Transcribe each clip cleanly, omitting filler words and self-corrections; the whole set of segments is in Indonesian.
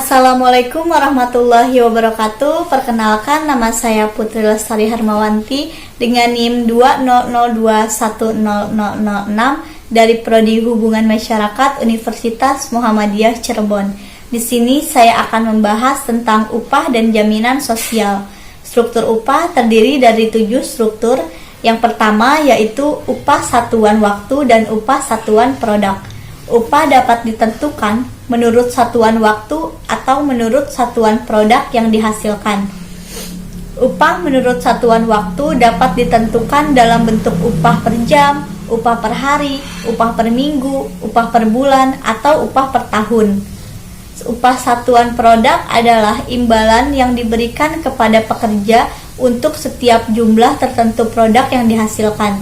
Assalamualaikum warahmatullahi wabarakatuh. Perkenalkan, nama saya Putri Lestari Hermawanti dengan NIM 200210006 dari Prodi Hubungan Masyarakat Universitas Muhammadiyah Cirebon. Di sini saya akan membahas tentang upah dan jaminan sosial. Struktur upah terdiri dari 7 struktur. Yang pertama yaitu upah satuan waktu dan upah satuan produk. Upah dapat ditentukan menurut satuan waktu atau menurut satuan produk yang dihasilkan. Upah menurut satuan waktu dapat ditentukan dalam bentuk upah per jam, upah per hari, upah per minggu, upah per bulan, atau upah per tahun. Upah satuan produk adalah imbalan yang diberikan kepada pekerja untuk setiap jumlah tertentu produk yang dihasilkan.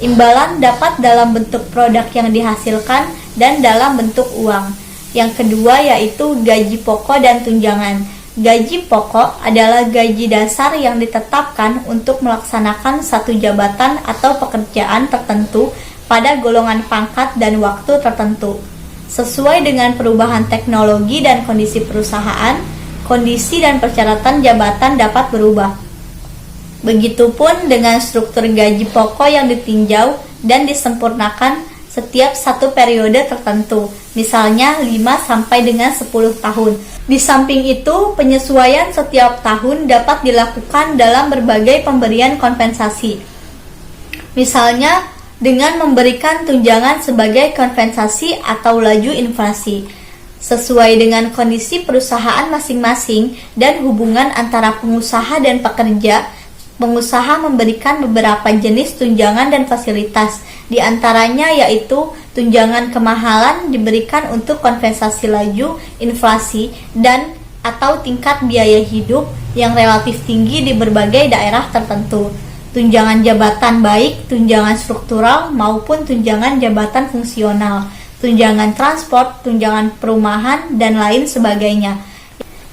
Imbalan dapat dalam bentuk produk yang dihasilkan dan dalam bentuk uang. Yang kedua yaitu gaji pokok dan tunjangan. Gaji pokok adalah gaji dasar yang ditetapkan untuk melaksanakan satu jabatan atau pekerjaan tertentu pada golongan pangkat dan waktu tertentu. Sesuai dengan perubahan teknologi dan kondisi perusahaan, kondisi dan persyaratan jabatan dapat berubah. Begitupun dengan struktur gaji pokok yang ditinjau dan disempurnakan setiap satu periode tertentu, misalnya 5 sampai dengan 10 tahun. Di samping itu, penyesuaian setiap tahun dapat dilakukan dalam berbagai pemberian kompensasi. Misalnya, dengan memberikan tunjangan sebagai kompensasi atau laju inflasi, sesuai dengan kondisi perusahaan masing-masing dan hubungan antara pengusaha dan pekerja. Pengusaha memberikan beberapa jenis tunjangan dan fasilitas, di antaranya yaitu tunjangan kemahalan diberikan untuk kompensasi laju inflasi dan atau tingkat biaya hidup yang relatif tinggi di berbagai daerah tertentu. Tunjangan jabatan baik tunjangan struktural maupun tunjangan jabatan fungsional, tunjangan transport, tunjangan perumahan, dan lain sebagainya.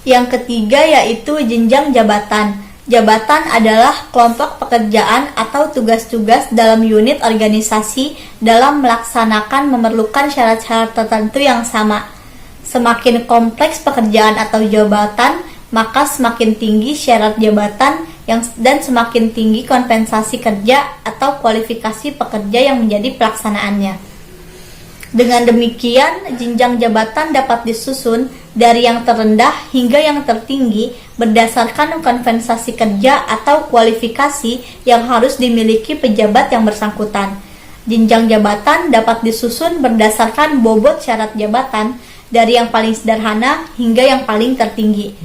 Yang ketiga yaitu jenjang jabatan. Jabatan adalah kelompok pekerjaan atau tugas-tugas dalam unit organisasi dalam melaksanakan memerlukan syarat-syarat tertentu yang sama. Semakin kompleks pekerjaan atau jabatan, maka semakin tinggi syarat jabatan dan semakin tinggi kompensasi kerja atau kualifikasi pekerja yang menjadi pelaksanaannya. Dengan demikian, jenjang jabatan dapat disusun dari yang terendah hingga yang tertinggi berdasarkan kompensasi kerja atau kualifikasi yang harus dimiliki pejabat yang bersangkutan. Jenjang jabatan dapat disusun berdasarkan bobot syarat jabatan dari yang paling sederhana hingga yang paling tertinggi.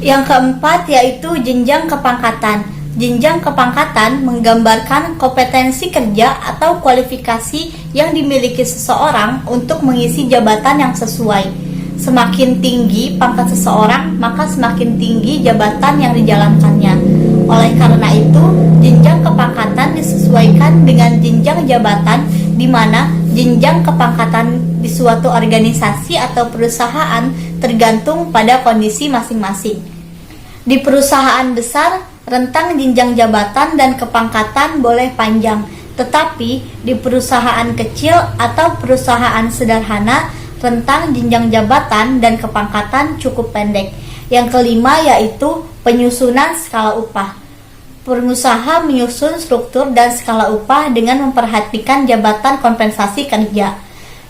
Yang keempat yaitu jenjang kepangkatan. Jenjang kepangkatan menggambarkan kompetensi kerja atau kualifikasi yang dimiliki seseorang untuk mengisi jabatan yang sesuai. Semakin tinggi pangkat seseorang, maka semakin tinggi jabatan yang dijalankannya. Oleh karena itu, jenjang kepangkatan disesuaikan dengan jenjang jabatan, di mana jenjang kepangkatan di suatu organisasi atau perusahaan tergantung pada kondisi masing-masing. Di perusahaan besar, rentang jenjang jabatan dan kepangkatan boleh panjang, tetapi di perusahaan kecil atau perusahaan sederhana, rentang jenjang jabatan dan kepangkatan cukup pendek. Yang kelima yaitu penyusunan skala upah. Pengusaha menyusun struktur dan skala upah dengan memperhatikan jabatan kompensasi kerja,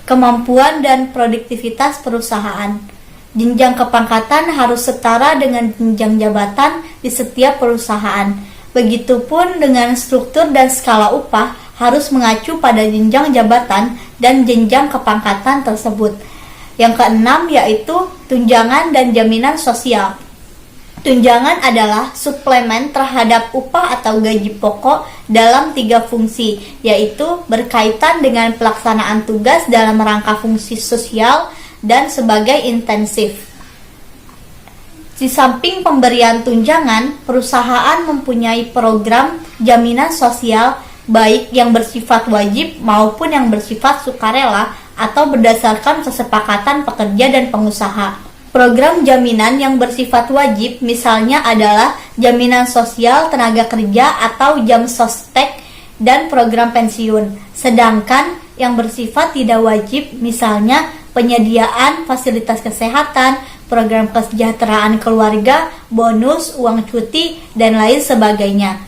kemampuan dan produktivitas perusahaan. Jenjang kepangkatan harus setara dengan jenjang jabatan di setiap perusahaan. Begitupun dengan struktur dan skala upah harus mengacu pada jenjang jabatan dan jenjang kepangkatan tersebut. Yang keenam yaitu tunjangan dan jaminan sosial. Tunjangan adalah suplemen terhadap upah atau gaji pokok dalam 3 fungsi, yaitu berkaitan dengan pelaksanaan tugas dalam rangka fungsi sosial dan sebagai intensif. Di samping pemberian tunjangan, perusahaan mempunyai program jaminan sosial baik yang bersifat wajib maupun yang bersifat sukarela atau berdasarkan kesepakatan pekerja dan pengusaha. Program jaminan yang bersifat wajib misalnya adalah jaminan sosial tenaga kerja atau Jamsospek dan program pensiun. Sedangkan yang bersifat tidak wajib misalnya penyediaan fasilitas kesehatan, program kesejahteraan keluarga, bonus, uang cuti, dan lain sebagainya.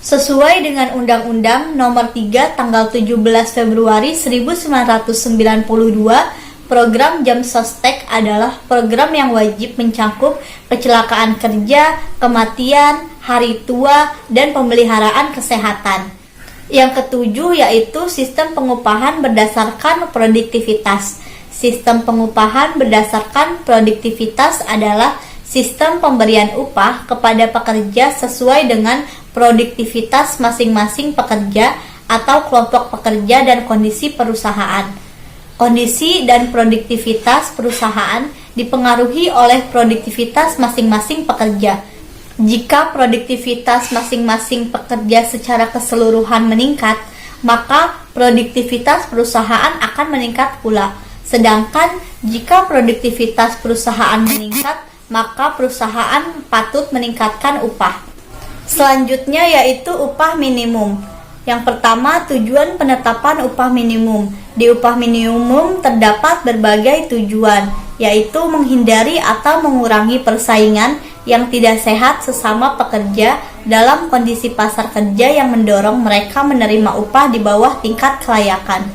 Sesuai dengan Undang-Undang Nomor 3 Tanggal 17 Februari 1992, program Jam Sostek adalah program yang wajib mencakup kecelakaan kerja, kematian, hari tua, dan pemeliharaan kesehatan. Yang ketujuh yaitu sistem pengupahan berdasarkan produktivitas. Sistem pengupahan berdasarkan produktivitas adalah sistem pemberian upah kepada pekerja sesuai dengan produktivitas masing-masing pekerja atau kelompok pekerja dan kondisi perusahaan. Kondisi dan produktivitas perusahaan dipengaruhi oleh produktivitas masing-masing pekerja. Jika produktivitas masing-masing pekerja secara keseluruhan meningkat, maka produktivitas perusahaan akan meningkat pula. Sedangkan jika produktivitas perusahaan meningkat, maka perusahaan patut meningkatkan upah. Selanjutnya yaitu upah minimum. Yang pertama, tujuan penetapan upah minimum. Di upah minimum terdapat berbagai tujuan, yaitu menghindari atau mengurangi persaingan yang tidak sehat sesama pekerja dalam kondisi pasar kerja yang mendorong mereka menerima upah di bawah tingkat kelayakan.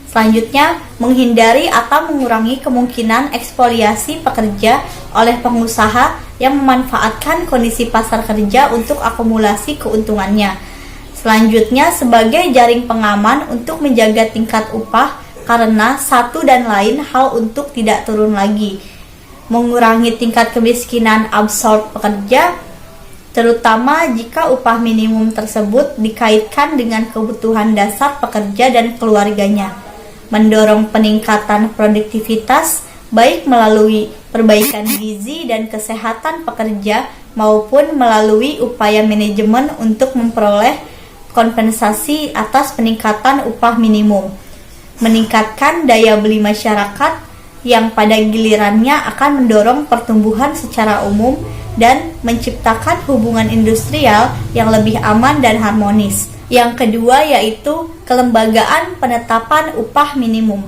Selanjutnya, menghindari atau mengurangi kemungkinan ekspoliasi pekerja oleh pengusaha yang memanfaatkan kondisi pasar kerja untuk akumulasi keuntungannya. Selanjutnya, sebagai jaring pengaman untuk menjaga tingkat upah karena satu dan lain hal untuk tidak turun lagi. Mengurangi tingkat kemiskinan absurd pekerja, terutama jika upah minimum tersebut dikaitkan dengan kebutuhan dasar pekerja dan keluarganya. Mendorong peningkatan produktivitas baik melalui perbaikan gizi dan kesehatan pekerja maupun melalui upaya manajemen untuk memperoleh kompensasi atas peningkatan upah minimum. Meningkatkan daya beli masyarakat yang pada gilirannya akan mendorong pertumbuhan secara umum dan menciptakan hubungan industrial yang lebih aman dan harmonis. Yang kedua yaitu kelembagaan penetapan upah minimum.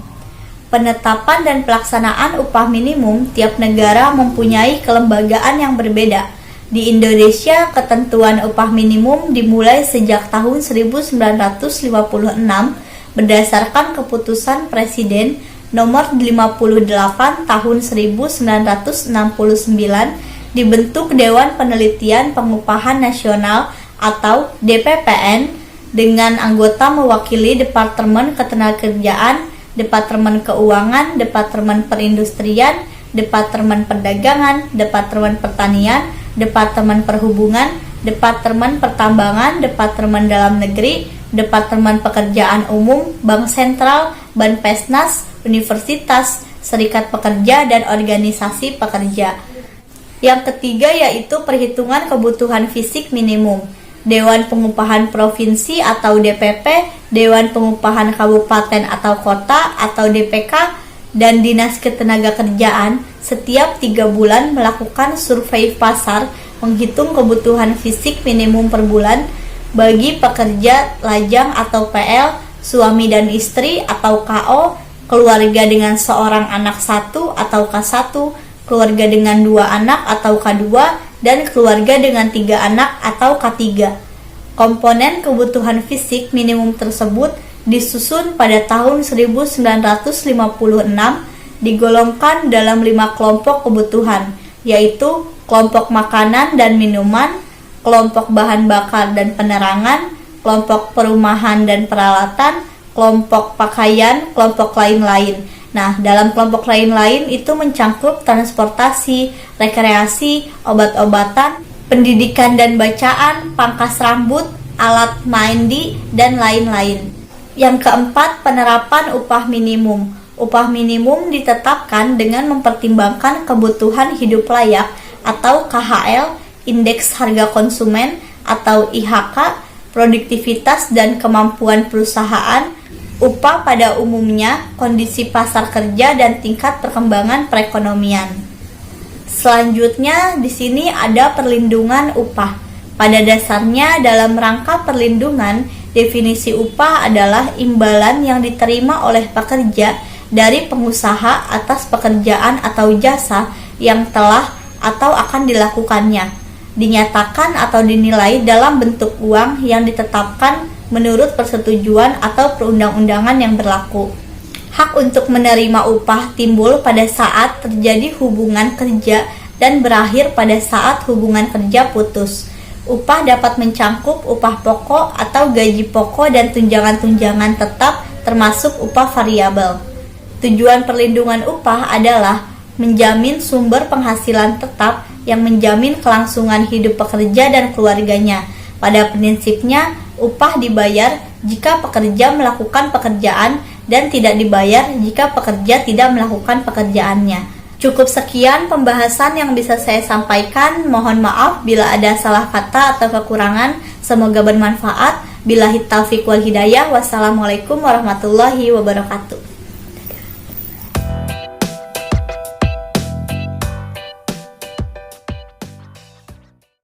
Penetapan dan pelaksanaan upah minimum tiap negara mempunyai kelembagaan yang berbeda. Di Indonesia, ketentuan upah minimum dimulai sejak tahun 1956 berdasarkan keputusan Presiden Nomor 58 Tahun 1969, dibentuk Dewan Penelitian Pengupahan Nasional atau DPPN dengan anggota mewakili Departemen Ketenagakerjaan, Departemen Keuangan, Departemen Perindustrian, Departemen Perdagangan, Departemen Pertanian, Departemen Perhubungan, Departemen Pertambangan, Departemen Dalam Negeri, Departemen Pekerjaan Umum, Bank Sentral, Banpesnas, Universitas, Serikat Pekerja, dan organisasi pekerja. Yang ketiga yaitu perhitungan kebutuhan fisik minimum. Dewan Pengupahan Provinsi atau DPP, Dewan Pengupahan Kabupaten atau Kota atau DPK, dan Dinas Ketenagakerjaan setiap 3 bulan melakukan survei pasar menghitung kebutuhan fisik minimum per bulan bagi pekerja lajang atau PL, suami dan istri atau KO, keluarga dengan seorang anak 1 atau K1, keluarga dengan 2 anak atau K2, dan keluarga dengan 3 anak atau K3. Komponen kebutuhan fisik minimum tersebut disusun pada tahun 1956, digolongkan dalam 5 kelompok kebutuhan, yaitu kelompok makanan dan minuman, kelompok bahan bakar dan penerangan, kelompok perumahan dan peralatan, kelompok pakaian, kelompok lain-lain. Nah, dalam kelompok lain-lain itu mencakup transportasi, rekreasi, obat-obatan, pendidikan dan bacaan, pangkas rambut, alat mandi, dan lain-lain. Yang keempat, penerapan upah minimum. Upah minimum ditetapkan dengan mempertimbangkan kebutuhan hidup layak atau KHL, indeks harga konsumen atau IHK, produktivitas dan kemampuan perusahaan, upah pada umumnya, kondisi pasar kerja, dan tingkat perkembangan perekonomian. Selanjutnya, di sini ada perlindungan upah. Pada dasarnya, dalam rangka perlindungan, definisi upah adalah imbalan yang diterima oleh pekerja dari pengusaha atas pekerjaan atau jasa yang telah atau akan dilakukannya, dinyatakan atau dinilai dalam bentuk uang yang ditetapkan menurut persetujuan atau perundang-undangan yang berlaku. Hak untuk menerima upah timbul pada saat terjadi hubungan kerja dan berakhir pada saat hubungan kerja putus. Upah dapat mencangkup upah pokok atau gaji pokok dan tunjangan-tunjangan tetap termasuk upah variabel. Tujuan perlindungan upah adalah menjamin sumber penghasilan tetap yang menjamin kelangsungan hidup pekerja dan keluarganya. Pada prinsipnya, upah dibayar jika pekerja melakukan pekerjaan dan tidak dibayar jika pekerja tidak melakukan pekerjaannya. Cukup sekian pembahasan yang bisa saya sampaikan. Mohon maaf bila ada salah kata atau kekurangan. Semoga bermanfaat. Billahi taufiq wal hidayah. Wassalamualaikum warahmatullahi wabarakatuh.